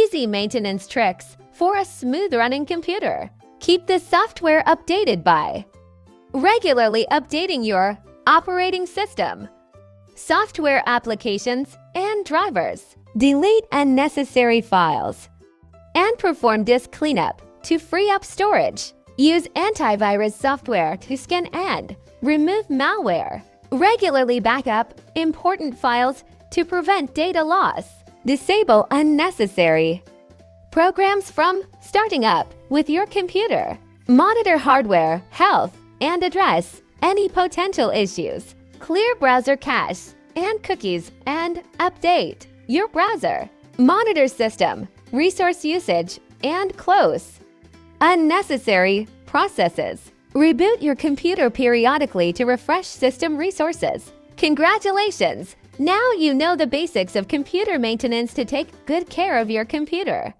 Easy maintenance tricks for a smooth-running computer. Keep the software updated by regularly updating your operating system, software applications, and drivers. Delete unnecessary files and perform disk cleanup to free up storage. Use antivirus software to scan and remove malware. Regularly back up important files to prevent data loss. Disable unnecessary programs from starting up with your computer. Monitor hardware health and address any potential issues. Clear browser cache and cookies and update your browser. Monitor system resource usage and close unnecessary processes. Reboot your computer periodically to refresh system resources. Congratulations! Now you know the basics of computer maintenance to take good care of your computer.